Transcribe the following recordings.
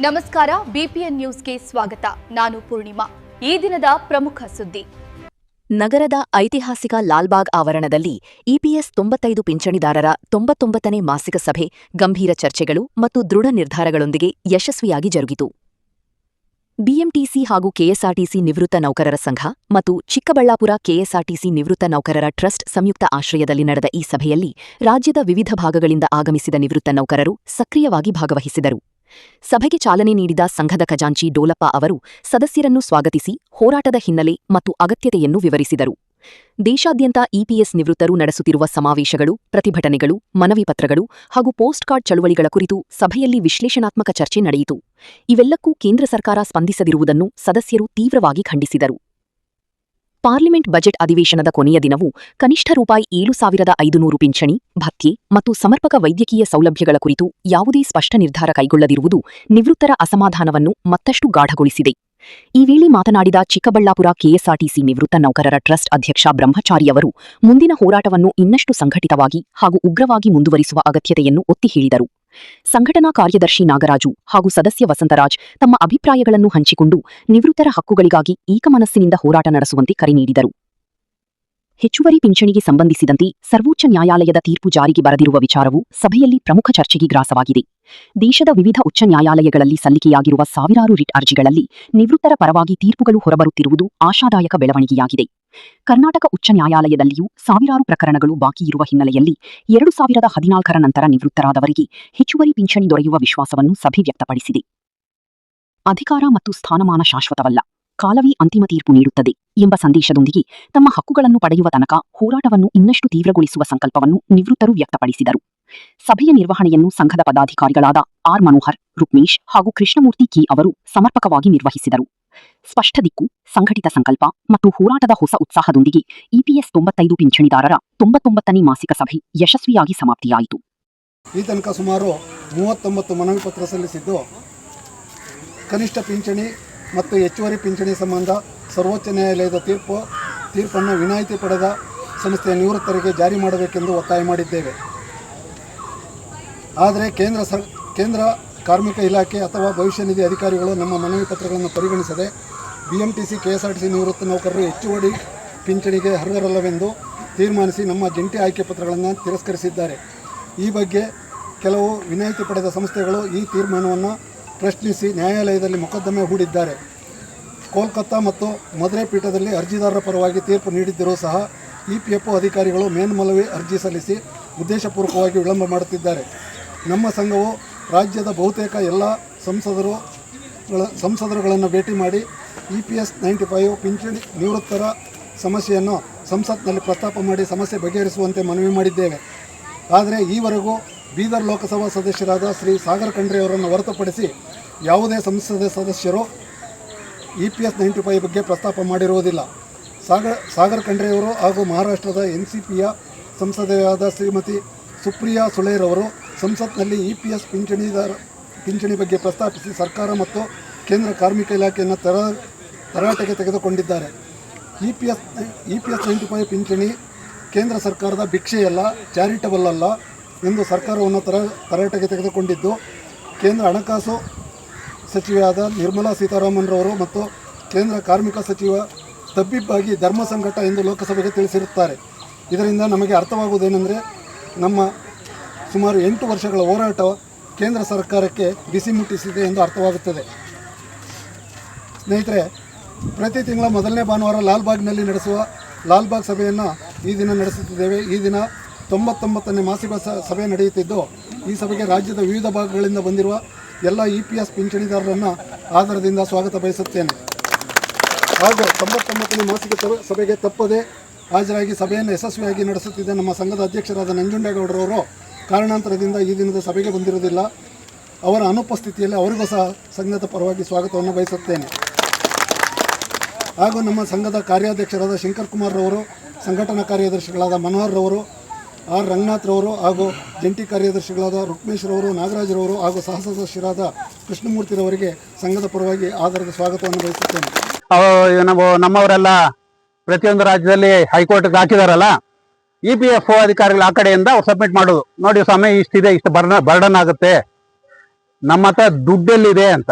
ನಮಸ್ಕಾರ ಬಿಪಿಎನ್ ನ್ಯೂಸ್ಗೆ ಸ್ವಾಗತ. ನಾನು ಪೂರ್ಣಿಮಾ. ಈ ದಿನದ ಪ್ರಮುಖ ಸುದ್ದಿ. ನಗರದ ಐತಿಹಾಸಿಕ ಲಾಲ್ಬಾಗ್ ಆವರಣದಲ್ಲಿ ಇಪಿಎಸ್ 95 ಪಿಂಚಣಿದಾರರ 99ನೇ ಮಾಸಿಕ ಸಭೆ ಗಂಭೀರ ಚರ್ಚೆಗಳು ಮತ್ತು ದೃಢ ನಿರ್ಧಾರಗಳೊಂದಿಗೆ ಯಶಸ್ವಿಯಾಗಿ ಜರುಗಿತು. ಬಿಎಂಟಿಸಿ ಹಾಗೂ ಕೆಎಸ್ಆರ್ಟಿಸಿ ನಿವೃತ್ತ ನೌಕರರ ಸಂಘ ಮತ್ತು ಚಿಕ್ಕಬಳ್ಳಾಪುರ ಕೆಎಸ್ಆರ್ಟಿಸಿ ನಿವೃತ್ತ ನೌಕರರ ಟ್ರಸ್ಟ್ ಸಂಯುಕ್ತ ಆಶ್ರಯದಲ್ಲಿ ನಡೆದ ಈ ಸಭೆಯಲ್ಲಿ ರಾಜ್ಯದ ವಿವಿಧ ಭಾಗಗಳಿಂದ ಆಗಮಿಸಿದ ನಿವೃತ್ತ ನೌಕರರು ಸಕ್ರಿಯವಾಗಿ ಭಾಗವಹಿಸಿದರು. ಸಭೆಗೆ ಚಾಲನೆ ನೀಡಿದ ಸಂಘದ ಖಜಾಂಚಿ ಡೋಲಪ್ಪ ಅವರು ಸದಸ್ಯರನ್ನು ಸ್ವಾಗತಿಸಿ ಹೋರಾಟದ ಹಿನ್ನೆಲೆ ಮತ್ತು ಅಗತ್ಯತೆಯನ್ನು ವಿವರಿಸಿದರು. ದೇಶಾದ್ಯಂತ ಇಪಿಎಸ್ ನಿವೃತ್ತರು ನಡೆಸುತ್ತಿರುವ ಸಮಾವೇಶಗಳು, ಪ್ರತಿಭಟನೆಗಳು, ಮನವಿ ಪತ್ರಗಳು ಹಾಗೂ ಪೋಸ್ಟ್ ಕಾರ್ಡ್ ಚಳುವಳಿಗಳ ಕುರಿತು ಸಭೆಯಲ್ಲಿ ವಿಶ್ಲೇಷಣಾತ್ಮಕ ಚರ್ಚೆ ನಡೆಯಿತು. ಇವೆಲ್ಲಕ್ಕೂ ಕೇಂದ್ರ ಸರ್ಕಾರ ಸ್ಪಂದಿಸದಿರುವುದನ್ನು ಸದಸ್ಯರು ತೀವ್ರವಾಗಿ ಖಂಡಿಸಿದರು. ಪಾರ್ಲಿಮೆಂಟ್ ಬಜೆಟ್ ಅಧಿವೇಶನದ ಕೊನೆಯ ದಿನವೂ ಕನಿಷ್ಠ ₹7,500 ಪಿಂಚಣಿ, ಭತ್ಯೆ ಮತ್ತು ಸಮರ್ಪಕ ವೈದ್ಯಕೀಯ ಸೌಲಭ್ಯಗಳ ಕುರಿತು ಯಾವುದೇ ಸ್ಪಷ್ಟ ನಿರ್ಧಾರ ಕೈಗೊಳ್ಳದಿರುವುದು ನಿವೃತ್ತರ ಅಸಮಾಧಾನವನ್ನು ಮತ್ತಷ್ಟು ಗಾಢಗೊಳಿಸಿದೆ. ಈ ವೇಳೆ ಮಾತನಾಡಿದ ಚಿಕ್ಕಬಳ್ಳಾಪುರ ಕೆಎಸ್ಆರ್ಟಿಸಿ ನಿವೃತ್ತ ನೌಕರರ ಟ್ರಸ್ಟ್ ಅಧ್ಯಕ್ಷ ಬ್ರಹ್ಮಚಾರಿ ಅವರು ಮುಂದಿನ ಹೋರಾಟವನ್ನು ಇನ್ನಷ್ಟು ಸಂಘಟಿತವಾಗಿ ಹಾಗೂ ಉಗ್ರವಾಗಿ ಮುಂದುವರಿಸುವ ಅಗತ್ಯತೆಯನ್ನು ಒತ್ತಿ ಹೇಳಿದರು. ಸಂಘಟನಾ ಕಾರ್ಯದರ್ಶಿ ನಾಗರಾಜು ಹಾಗೂ ಸದಸ್ಯ ವಸಂತರಾಜ್ ತಮ್ಮ ಅಭಿಪ್ರಾಯಗಳನ್ನು ಹಂಚಿಕೊಂಡು ನಿವೃತ್ತರ ಹಕ್ಕುಗಳಿಗಾಗಿ ಏಕಮನಸ್ಸಿನಿಂದ ಹೋರಾಟ ನಡೆಸುವಂತೆ ಕರೆ ನೀಡಿದರು. ಹೆಚ್ಚುವರಿ ಪಿಂಚಣಿಗೆ ಸಂಬಂಧಿಸಿದಂತೆ ಸರ್ವೋಚ್ಚ ನ್ಯಾಯಾಲಯದ ತೀರ್ಪು ಜಾರಿಗೆ ಬರದಿರುವ ವಿಚಾರವು ಸಭೆಯಲ್ಲಿ ಪ್ರಮುಖ ಚರ್ಚೆಗೆ ಗ್ರಾಸವಾಗಿದೆ. ದೇಶದ ವಿವಿಧ ಉಚ್ಚ ನ್ಯಾಯಾಲಯಗಳಲ್ಲಿ ಸಲ್ಲಿಕೆಯಾಗಿರುವ ಸಾವಿರಾರು ರಿಟ್ ಅರ್ಜಿಗಳಲ್ಲಿ ನಿವೃತ್ತರ ಪರವಾಗಿ ತೀರ್ಪುಗಳು ಹೊರಬರುತ್ತಿರುವುದು ಆಶಾದಾಯಕ ಬೆಳವಣಿಗೆಯಾಗಿದೆ. ಕರ್ನಾಟಕ ಉಚ್ಚ ನ್ಯಾಯಾಲಯದಲ್ಲಿಯೂ ಸಾವಿರಾರು ಪ್ರಕರಣಗಳು ಬಾಕಿ ಇರುವ ಹಿನ್ನೆಲೆಯಲ್ಲಿ 2014ರ ನಂತರ ನಿವೃತ್ತರಾದವರಿಗೆ ಹೆಚ್ಚುವರಿ ಪಿಂಚಣಿ ದೊರೆಯುವ ವಿಶ್ವಾಸವನ್ನು ಸಭೆ ವ್ಯಕ್ತಪಡಿಸಿದೆ. ಅಧಿಕಾರ ಮತ್ತು ಸ್ಥಾನಮಾನ ಶಾಶ್ವತವಲ್ಲ, ಕಾಲವೇ ಅಂತಿಮ ತೀರ್ಪು ನೀಡುತ್ತದೆ ಎಂಬ ಸಂದೇಶದೊಂದಿಗೆ ತಮ್ಮ ಹಕ್ಕುಗಳನ್ನು ಪಡೆಯುವ ತನಕ ಹೋರಾಟವನ್ನು ಇನ್ನಷ್ಟು ತೀವ್ರಗೊಳಿಸುವ ಸಂಕಲ್ಪವನ್ನು ನಿವೃತ್ತರು ವ್ಯಕ್ತಪಡಿಸಿದರು. ಸಭೆಯ ನಿರ್ವಹಣೆಯನ್ನು ಸಂಘದ ಪದಾಧಿಕಾರಿಗಳಾದ ಆರ್ ಮನೋಹರ್, ರುಕ್ಮೇಶ್ ಹಾಗೂ ಕೃಷ್ಣಮೂರ್ತಿ ಕೆ ಅವರು ಸಮರ್ಪಕವಾಗಿ ನಿರ್ವಹಿಸಿದರು. ಸ್ಪಷ್ಟ ದಿಕ್ಕು, ಸಂಘಟಿತ ಸಂಕಲ್ಪ ಮತ್ತು ಹೋರಾಟದ ಹೊಸ ಉತ್ಸಾಹದೊಂದಿಗೆ ಇಪಿಎಸ್ 95 ಪಿಂಚಣಿದಾರರ 99ನೇ ಮಾಸಿಕ ಸಭೆ ಯಶಸ್ವಿಯಾಗಿ ಸಮಾಪ್ತಿಯಾಯಿತು. ಈ ತನಕ ಸುಮಾರು 39 ಮನವಿ ಪತ್ರ ಸಲ್ಲಿಸಿದ್ದು, ಕನಿಷ್ಠ ಪಿಂಚಣಿ ಮತ್ತು ಹೆಚ್ಚುವರಿ ಪಿಂಚಣಿ ಸಂಬಂಧ ಸರ್ವೋಚ್ಚ ನ್ಯಾಯಾಲಯದ ತೀರ್ಪನ್ನು ವಿನಾಯಿತಿ ಪಡೆದ ಸಂಸ್ಥೆಯ ನಿವೃತ್ತರಿಗೆ ಜಾರಿ ಮಾಡಬೇಕೆಂದು ಒತ್ತಾಯ ಮಾಡಿದ್ದೇವೆ. ಆದರೆ ಕೇಂದ್ರ ಕಾರ್ಮಿಕ ಇಲಾಖೆ ಅಥವಾ ಭವಿಷ್ಯ ನಿಧಿ ಅಧಿಕಾರಿಗಳು ನಮ್ಮ ಮನವಿ ಪತ್ರಗಳನ್ನು ಪರಿಗಣಿಸದೆ ಬಿಎಂಟಿಸಿ ಕೆಎಸ್ಆರ್ಟಿಸಿ ನಿವೃತ್ತ ನೌಕರರು ಹೆಚ್ಚುವರಿ ಪಿಂಚಣಿಗೆ ಅರ್ಹರಲ್ಲವೆಂದು ತೀರ್ಮಾನಿಸಿ ನಮ್ಮ ಜಂಟಿ ಆಯ್ಕೆ ಪತ್ರಗಳನ್ನು ತಿರಸ್ಕರಿಸಿದ್ದಾರೆ. ಈ ಬಗ್ಗೆ ಕೆಲವು ವಿನಾಯಿತಿ ಪಡೆದ ಸಂಸ್ಥೆಗಳು ಈ ತೀರ್ಮಾನವನ್ನು ಪ್ರಶ್ನಿಸಿ ನ್ಯಾಯಾಲಯದಲ್ಲಿ ಮೊಕದ್ದಮೆ ಹೂಡಿದ್ದಾರೆ. ಕೋಲ್ಕತ್ತಾ ಮತ್ತು ಮದುರೈ ಪೀಠದಲ್ಲಿ ಅರ್ಜಿದಾರರ ಪರವಾಗಿ ತೀರ್ಪು ನೀಡಿದ್ದರೂ ಸಹ ಇಪಿಎಫ್ಒ ಅಧಿಕಾರಿಗಳು ಮೇಲ್ಮನವಿ ಅರ್ಜಿ ಸಲ್ಲಿಸಿ ಉದ್ದೇಶಪೂರ್ವಕವಾಗಿ ವಿಳಂಬ ಮಾಡುತ್ತಿದ್ದಾರೆ. ನಮ್ಮ ಸಂಘವು ರಾಜ್ಯದ ಬಹುತೇಕ ಎಲ್ಲ ಸಂಸದರುಗಳನ್ನು ಭೇಟಿ ಮಾಡಿ ಇಪಿಎಸ್ 95 ಪಿಂಚಣಿ ನಿವೃತ್ತರ ಸಮಸ್ಯೆಯನ್ನು ಸಂಸತ್ನಲ್ಲಿ ಪ್ರಸ್ತಾಪ ಮಾಡಿ ಸಮಸ್ಯೆ ಬಗೆಹರಿಸುವಂತೆ ಮನವಿ ಮಾಡಿದ್ದೇವೆ. ಆದರೆ ಈವರೆಗೂ ಬೀದರ್ ಲೋಕಸಭಾ ಸದಸ್ಯರಾದ ಶ್ರೀ ಸಾಗರ್ ಖಂಡ್ರೆ ಅವರನ್ನು ಹೊರತುಪಡಿಸಿ ಯಾವುದೇ ಸಂಸದ ಸದಸ್ಯರು ಇಪಿಎಸ್ 95 ಬಗ್ಗೆ ಪ್ರಸ್ತಾಪ ಮಾಡಿರುವುದಿಲ್ಲ. ಸಾಗರ್ ಖಂಡ್ರೆಯವರು ಹಾಗೂ ಮಹಾರಾಷ್ಟ್ರದ ಎನ್ಸಿಪಿಯ ಸಂಸದೆಯಾದ ಶ್ರೀಮತಿ ಸುಪ್ರಿಯಾ ಸುಳೇರವರು ಸಂಸತ್ನಲ್ಲಿ ಇಪಿಎಸ್ ಪಿಂಚಣಿ ಬಗ್ಗೆ ಪ್ರಸ್ತಾಪಿಸಿ ಸರ್ಕಾರ ಮತ್ತು ಕೇಂದ್ರ ಕಾರ್ಮಿಕ ಇಲಾಖೆಯನ್ನು ತರಾಟೆಗೆ ತೆಗೆದುಕೊಂಡಿದ್ದಾರೆ. ಇಪಿಎಸ್ 95 ಪಿಂಚಣಿ ಕೇಂದ್ರ ಸರ್ಕಾರದ ಭಿಕ್ಷೆಯಲ್ಲ, ಚಾರಿಟಬಲ್ ಅಲ್ಲ ಎಂದು ಸರ್ಕಾರವನ್ನು ತರಾಟೆಗೆ ತೆಗೆದುಕೊಂಡಿದ್ದು, ಕೇಂದ್ರ ಹಣಕಾಸು ಸಚಿವೆಯಾದ ನಿರ್ಮಲಾ ಸೀತಾರಾಮನ್ರವರು ಮತ್ತು ಕೇಂದ್ರ ಕಾರ್ಮಿಕ ಸಚಿವ ತಬ್ಬಿಬ್ಬಾಗಿ ಧರ್ಮ ಸಂಕಟ ಎಂದು ಲೋಕಸಭೆಗೆ ತಿಳಿಸಿರುತ್ತಾರೆ. ಇದರಿಂದ ನಮಗೆ ಅರ್ಥವಾಗುವುದೇನೆಂದರೆ, ನಮ್ಮ ಸುಮಾರು 8 ವರ್ಷಗಳ ಹೋರಾಟ ಕೇಂದ್ರ ಸರ್ಕಾರಕ್ಕೆ ಬಿಸಿ ಮುಟ್ಟಿಸಿದೆ ಎಂದು ಅರ್ಥವಾಗುತ್ತದೆ. ಸ್ನೇಹಿತರೆ, ಪ್ರತಿ ತಿಂಗಳ ಮೊದಲನೇ ಭಾನುವಾರ ಲಾಲ್ಬಾಗ್ನಲ್ಲಿ ನಡೆಸುವ ಲಾಲ್ಬಾಗ್ ಸಭೆಯನ್ನು ಈ ದಿನ ನಡೆಸುತ್ತಿದ್ದೇವೆ. ಈ ದಿನ 99ನೇ ಮಾಸಿಕ ಸಭೆ ನಡೆಯುತ್ತಿದ್ದು, ಈ ಸಭೆಗೆ ರಾಜ್ಯದ ವಿವಿಧ ಭಾಗಗಳಿಂದ ಬಂದಿರುವ ಎಲ್ಲ ಇಪಿಎಸ್ ಪಿಂಚಣಿದಾರರನ್ನು ಆದರದಿಂದ ಸ್ವಾಗತ ಬಯಸುತ್ತೇನೆ. ಹಾಗೂ 99ನೇ ಮಾಸಿಕ ಸಭೆಗೆ ತಪ್ಪದೆ ಹಾಜರಾಗಿ ಸಭೆಯನ್ನು ಯಶಸ್ವಿಯಾಗಿ ನಡೆಸುತ್ತಿದ್ದ ನಮ್ಮ ಸಂಘದ ಅಧ್ಯಕ್ಷರಾದ ನಂಜುಂಡೇಗೌಡರವರು ಕಾರಣಾಂತರದಿಂದ ಈ ದಿನದ ಸಭೆಗೆ ಬಂದಿರುವುದಿಲ್ಲ. ಅವರ ಅನುಪಸ್ಥಿತಿಯಲ್ಲಿ ಅವರಿಗೂ ಸಹ ಸಂಘದ ಪರವಾಗಿ ಸ್ವಾಗತವನ್ನು ಬಯಸುತ್ತೇನೆ. ಹಾಗೂ ನಮ್ಮ ಸಂಘದ ಕಾರ್ಯಾಧ್ಯಕ್ಷರಾದ ಶಂಕರ್ ಕುಮಾರ್ರವರು, ಸಂಘಟನಾ ಕಾರ್ಯದರ್ಶಿಗಳಾದ ಮನೋಹರ್ರವರು, ಆರ್ ರಂಗನಾಥ್ರವರು ಹಾಗೂ ಜಂಟಿ ಕಾರ್ಯದರ್ಶಿಗಳಾದ ರುಕ್ಮೇಶ್ರವರು, ನಾಗರಾಜ್ರವರು ಹಾಗೂ ಸಹ ಸದಸ್ಯರಾದ ಕೃಷ್ಣಮೂರ್ತಿರವರಿಗೆ ಸಂಘದ ಪರವಾಗಿ ಆಧಾರದ ಸ್ವಾಗತವನ್ನು ಬಯಸುತ್ತೇನೆ. ನಮ್ಮವರೆಲ್ಲ ಪ್ರತಿಯೊಂದು ರಾಜ್ಯದಲ್ಲಿ ಹೈಕೋರ್ಟ್ಗೆ ಹಾಕಿದಾರಲ್ಲ, ಇಪಿಎಫ್ಒ ಅಧಿಕಾರಿಗಳು ಆ ಕಡೆಯಿಂದ ಅವ್ರು ಸಬ್ಮಿಟ್ ಮಾಡೋದು, ನೋಡಿ ಸ್ವಾಮಿ ಇಷ್ಟಿದೆ, ಇಷ್ಟು ಬರ್ಡನ್ ಆಗುತ್ತೆ, ನಮ್ಮ ಹತ್ರ ದುಡ್ಡೆಲ್ಲಿದೆ ಅಂತ.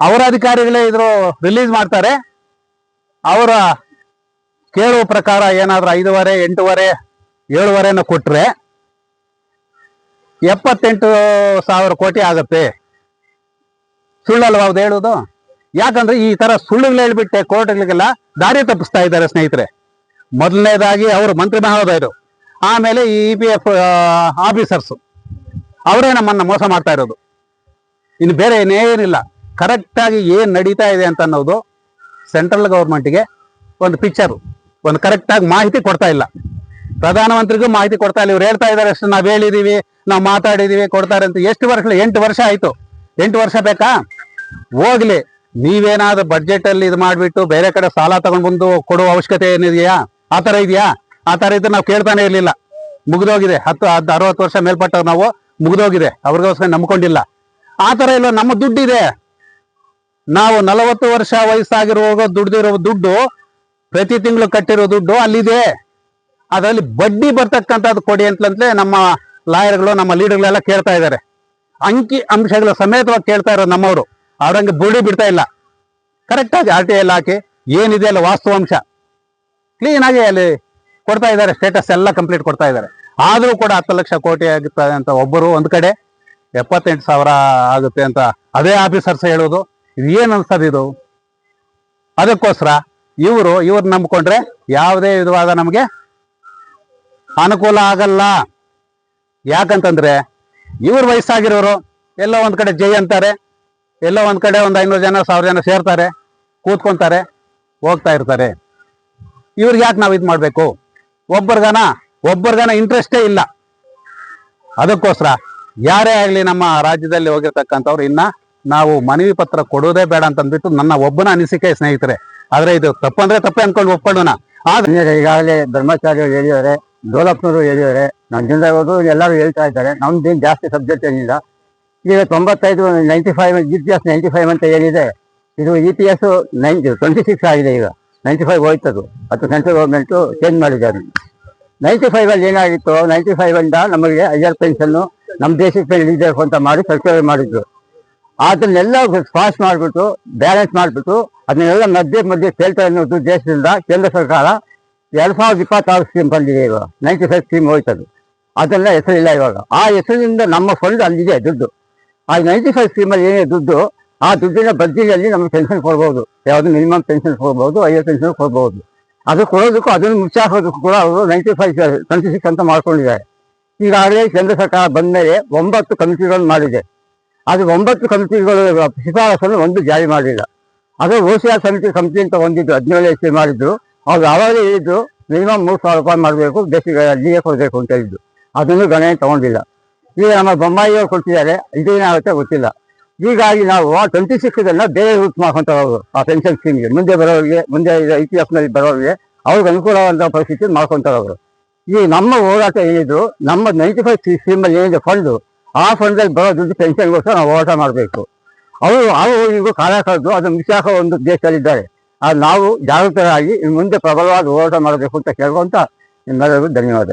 ಅವರ ಅಧಿಕಾರಿಗಳೇ ಇದ್ರು ರಿಲೀಸ್ ಮಾಡ್ತಾರೆ. ಅವರ ಕೇಳುವ ಪ್ರಕಾರ ಏನಾದ್ರೂ 5.5, 8.5, 7.5 ಕೊಟ್ರೆ 78,000 ಕೋಟಿ ಆಗುತ್ತೆ. ಸುಳ್ಳಲ್ವಾ ಅವ್ದು ಹೇಳುವುದು? ಯಾಕಂದ್ರೆ ಈ ತರ ಸುಳ್ಳುಗಳು ಹೇಳ್ಬಿಟ್ಟೆ ಕೋರ್ಟ್ಗಳಿಗೆಲ್ಲ ದಾರಿ ತಪ್ಪಿಸ್ತಾ ಇದ್ದಾರೆ ಸ್ನೇಹಿತರೆ. ಮೊದಲನೇದಾಗಿ ಅವರು ಮಂತ್ರಿ ಮಹೋದಯರು, ಆಮೇಲೆ ಈ EPF ಆಫೀಸರ್ಸ್, ಅವರೇ ನಮ್ಮನ್ನ ಮೋಸ ಮಾಡ್ತಾ ಇರೋದು. ಇನ್ನು ಬೇರೆ ಏನೇನಿಲ್ಲ. ಕರೆಕ್ಟಾಗಿ ಏನ್ ನಡೀತಾ ಇದೆ ಅಂತ ಅನ್ನೋದು ಸೆಂಟ್ರಲ್ ಗೌರ್ಮೆಂಟ್ಗೆ ಒಂದು ಪಿಕ್ಚರ್, ಒಂದು ಕರೆಕ್ಟಾಗಿ ಮಾಹಿತಿ ಕೊಡ್ತಾ ಇಲ್ಲ. ಪ್ರಧಾನಮಂತ್ರಿಗೂ ಮಾಹಿತಿ ಕೊಡ್ತಾ ಇಲ್ಲ. ಇವ್ರು ಹೇಳ್ತಾ ಇದ್ದಾರೆ ಅಷ್ಟು ನಾವ್ ಹೇಳಿದೀವಿ, ನಾವು ಮಾತಾಡಿದೀವಿ, ಕೊಡ್ತಾರೆ ಅಂತ. ಎಷ್ಟು ವರ್ಷ? 8 ವರ್ಷ ಆಯ್ತು. 8 ವರ್ಷ ಬೇಕಾ? ಹೋಗ್ಲಿ. ನೀವೇನಾದ್ರೂ ಬಡ್ಜೆಟ್ ಅಲ್ಲಿ ಇದು ಮಾಡ್ಬಿಟ್ಟು ಬೇರೆ ಕಡೆ ಸಾಲ ತಗೊಂಡ್ ಬಂದು ಕೊಡುವ ಅವಶ್ಯಕತೆ ಏನಿದೆಯಾ? ಆ ತರ ಇದೆಯಾ? ಆ ತರ ಇದ್ರೆ ನಾವು ಕೇಳ್ತಾನೆ ಇರ್ಲಿಲ್ಲ. ಮುಗಿದೋಗಿದೆ. 60 ವರ್ಷ ಮೇಲ್ಪಟ್ಟವ್ರು ನಾವು, ಮುಗಿದೋಗಿದೆ. ಅವ್ರಿಗೋಸ್ಕರ ನಂಬ್ಕೊಂಡಿಲ್ಲ. ಆ ತರ ಇಲ್ಲ. ನಮ್ಮ ದುಡ್ಡಿದೆ. ನಾವು 40 ವರ್ಷ ವಯಸ್ಸಾಗಿರುವಾಗ ದುಡ್ದಿರೋ ದುಡ್ಡು, ಪ್ರತಿ ತಿಂಗಳು ಕಟ್ಟಿರೋ ದುಡ್ಡು ಅಲ್ಲಿದೆ. ಅದರಲ್ಲಿ ಬಡ್ಡಿ ಬರ್ತಕ್ಕಂಥದ್ದು ಕೊಡಿ ಅಂತಲೇ ನಮ್ಮ ಲಾಯರ್ಗಳು, ನಮ್ಮ ಲೀಡರ್ಗಳೆಲ್ಲ ಕೇಳ್ತಾ ಇದ್ದಾರೆ. ಅಂಕಿ ಅಂಶಗಳ ಸಮೇತವಾಗಿ ಕೇಳ್ತಾ ಇರೋದು ನಮ್ಮವರು. ಅವ್ರಂಗೆ ಬುಡಿ ಬಿಡ್ತಾ ಇಲ್ಲ. ಕರೆಕ್ಟಾಗಿ RTI ಎಲ್ಲ ಹಾಕಿ ಏನಿದೆ ಅಲ್ಲ ವಾಸ್ತವಾಂಶ ಕ್ಲೀನ್ ಆಗಿ ಅಲ್ಲಿ ಕೊಡ್ತಾ ಇದ್ದಾರೆ. ಸ್ಟೇಟಸ್ ಎಲ್ಲ ಕಂಪ್ಲೀಟ್ ಕೊಡ್ತಾ ಇದ್ದಾರೆ. ಆದ್ರೂ ಕೂಡ 10 ಲಕ್ಷ ಕೋಟಿ ಆಗುತ್ತೆ ಅಂತ ಒಬ್ಬರು, ಒಂದ್ ಕಡೆ 78,000 ಆಗುತ್ತೆ ಅಂತ ಅದೇ ಆಫೀಸರ್ಸ್ ಹೇಳೋದು. ಇದು ಏನ್ ಅನ್ಸ್ತದೆ ಇದು? ಅದಕ್ಕೋಸ್ಕರ ಇವ್ರು ನಂಬ್ಕೊಂಡ್ರೆ ಯಾವುದೇ ವಿಧವಾದ ನಮಗೆ ಅನುಕೂಲ ಆಗಲ್ಲ. ಯಾಕಂತಂದ್ರೆ ಇವ್ರು ವಯಸ್ಸಾಗಿರೋರು ಎಲ್ಲೋ ಒಂದ್ ಕಡೆ ಜೈ ಅಂತಾರೆ, ಎಲ್ಲೋ ಒಂದ್ ಕಡೆ ಒಂದು 500 ಜನ 1000 ಜನ ಸೇರ್ತಾರೆ, ಕೂತ್ಕೊಂತಾರೆ, ಹೋಗ್ತಾ ಇರ್ತಾರೆ. ಇವ್ರಿಗೆ ಯಾಕೆ ನಾವು ಇದು ಮಾಡ್ಬೇಕು? ಒಬ್ಬರಿಗನ ಇಂಟ್ರೆಸ್ಟೇ ಇಲ್ಲ. ಅದಕ್ಕೋಸ್ಕರ ಯಾರೇ ಆಗ್ಲಿ ನಮ್ಮ ರಾಜ್ಯದಲ್ಲಿ ಹೋಗಿರ್ತಕ್ಕಂಥವ್ರು ಇನ್ನ ನಾವು ಮನವಿ ಪತ್ರ ಕೊಡೋದೇ ಬೇಡ ಅಂತ ಅಂದ್ಬಿಟ್ಟು ನನ್ನ ಒಬ್ಬನ ಅನಿಸಿಕೆ ಸ್ನೇಹಿತರೆ. ಆದ್ರೆ ಇದು ತಪ್ಪಂದ್ರೆ ತಪ್ಪೇ ಅನ್ಕೊಂಡು ಒಪ್ಕೊಳ್ಳೋಣ. ಆದ್ರೆ ಈಗಾಗಲೇ ಧರ್ಮಾಚಾರ್ಯರು ಹೇಳಿದ್ದಾರೆ, ಡೋಲಪ್ನವರು ಹೇಳಿದ್ದಾರೆ, ನಮ್ಮಿಂದ ಎಲ್ಲರೂ ಹೇಳ್ತಾ ಇದ್ದಾರೆ. ನಮ್ದೇನು ಜಾಸ್ತಿ ಸಬ್ಜೆಕ್ಟ್ ಏನಿಲ್ಲ. ಈಗ 95 GPS 95 ಅಂತ ಏನಿದೆ, ಇದು EPS 26 ಆಗಿದೆ. ಈಗ 95 ಹೋಯ್ತದು. ಅದು ಸೆಂಟ್ರಲ್ ಗೌರ್ಮೆಂಟು ಚೇಂಜ್ ಮಾಡಿದ್ದಾರೆ. 95 ಅಲ್ಲಿ ಏನಾಗಿತ್ತು, 95 ಇಂದ ನಮಗೆ ಹೈಯರ್ ಪೆನ್ಷನ್ನು ನಮ್ಮ ದೇಶಕ್ಕೆ ಇಳಿಬೇಕು ಅಂತ ಮಾಡಿ ಸರ್ಕಾರ ಮಾಡಿದ್ರು. ಅದನ್ನೆಲ್ಲ ಪಾಸ್ ಮಾಡಿಬಿಟ್ಟು ಬ್ಯಾಲೆನ್ಸ್ ಮಾಡಿಬಿಟ್ಟು ಅದನ್ನೆಲ್ಲ ಮಧ್ಯೆ ಕೇಳ್ತಾ ಅನ್ನೋದು ದೇಶದಿಂದ ಕೇಂದ್ರ ಸರ್ಕಾರ 2026 ಸ್ಕೀಮ್ ಬಂದಿದೆ. ಇವಾಗ 95 ಸ್ಕೀಮ್ ಹೋಯ್ತದು. ಅದೆಲ್ಲ ಹೆಸರಿಲ್ಲ ಇವಾಗ. ಆ ಹೆಸರಿನಿಂದ ನಮ್ಮ ಫಂಡ್ ಅಲ್ಲಿದೆ ದುಡ್ಡು. ಆ 95 ಸ್ಕೀಮಲ್ಲಿ ಏನೇ ದುಡ್ಡು, ಆ ದುಡ್ಡಿನ ಬಡ್ಡಿಯಲ್ಲಿ ನಮಗೆ ಪೆನ್ಷನ್ ಕೊಡ್ಬೋದು. ಯಾವುದು ಮಿನಿಮಮ್ ಪೆನ್ಷನ್ ಕೊಡ್ಬೋದು, ಹೈಯರ್ ಪೆನ್ಷನ್ ಕೊಡ್ಬೋದು. ಅದು ಕೊಡೋದಕ್ಕೂ ಅದನ್ನು ಮುಚ್ಚಾಕೋದಕ್ಕೂ ಕೂಡ ಅವರು 26 ಅಂತ ಮಾಡ್ಕೊಂಡಿದ್ದಾರೆ. ಈಗಾಗಲೇ ಕೇಂದ್ರ ಸರ್ಕಾರ ಬಂದ ಮೇಲೆ 9 ಕಮಿಟಿಗಳನ್ನು ಮಾಡಿದೆ. ಅದು 9 ಕಮಿಟಿಗಳು ಶಿಫಾರಸನ್ನು ಒಂದು ಜಾರಿ ಮಾಡಲಿಲ್ಲ. ಅದು OCR ಕಮಿಟಿ ಅಂತ ಒಂದಿದ್ದು 17 ಇಸ್ವಿ ಮಾಡಿದ್ರು. ಅವ್ರು ಆವಾಗಲೇ ಹೇಳಿದ್ರು ಮಿನಿಮಮ್ 3,000 ರೂಪಾಯಿ ಮಾಡಬೇಕು, ದೇಶಕ್ಕೆ ಅಲ್ಲಿಯೇ ಕೊಡಬೇಕು ಅಂತ ಹೇಳಿದ್ದು. ಅದನ್ನು ಗಣನೆ ತಗೊಂಡಿಲ್ಲ. ಈಗ ನಮ್ಮ ಬೊಮ್ಮಾಯಿಯವರು ಕೊಡ್ತಿದ್ದಾರೆ, ಇದೇನಾಗುತ್ತೆ ಗೊತ್ತಿಲ್ಲ. ಹೀಗಾಗಿ ನಾವು 26 ಬೇರೆ ರೂಟ್ ಮಾಡ್ಕೊಂತ ಹೋಗೋದು ಆ ಪೆನ್ಷನ್ ಸ್ಕೀಮ್ಗೆ. ಮುಂದೆ ಬರೋರಿಗೆ, ಮುಂದೆ EPF ನಲ್ಲಿ ಬರೋರಿಗೆ ಅವ್ರಿಗೆ ಅನುಕೂಲವಾದ ಪರಿಸ್ಥಿತಿ ಮಾಡ್ಕೊಂತಾರೆ ಅವರು. ಈ ನಮ್ಮ ಹೋರಾಟ ಏನಿದ್ರು, ನಮ್ಮ 95 ಸ್ಕೀಮಲ್ಲಿ ಏನಿದೆ ಫಂಡು, ಆ ಫಂಡಲ್ಲಿ ಬರೋ ದುಡ್ಡು ಪೆನ್ಷನ್ಗೋಸ್ಕರ ನಾವು ಹೋರಾಟ ಮಾಡಬೇಕು. ಅವರು ಈಗ ಕಾಲ ಕಳೆದು ಅದನ್ನು ಮುಚ್ಚಾಕ ಒಂದು ದೇಶದಲ್ಲಿದ್ದಾರೆ. ಅದು ನಾವು ಜಾಗೃತರಾಗಿ ಮುಂದೆ ಪ್ರಬಲವಾದ ಹೋರಾಟ ಮಾಡಬೇಕು ಅಂತ ಕೇಳ್ಕೊಂತ ನಿಮ್ಮೆಲ್ಲರಿಗೂ ಧನ್ಯವಾದ.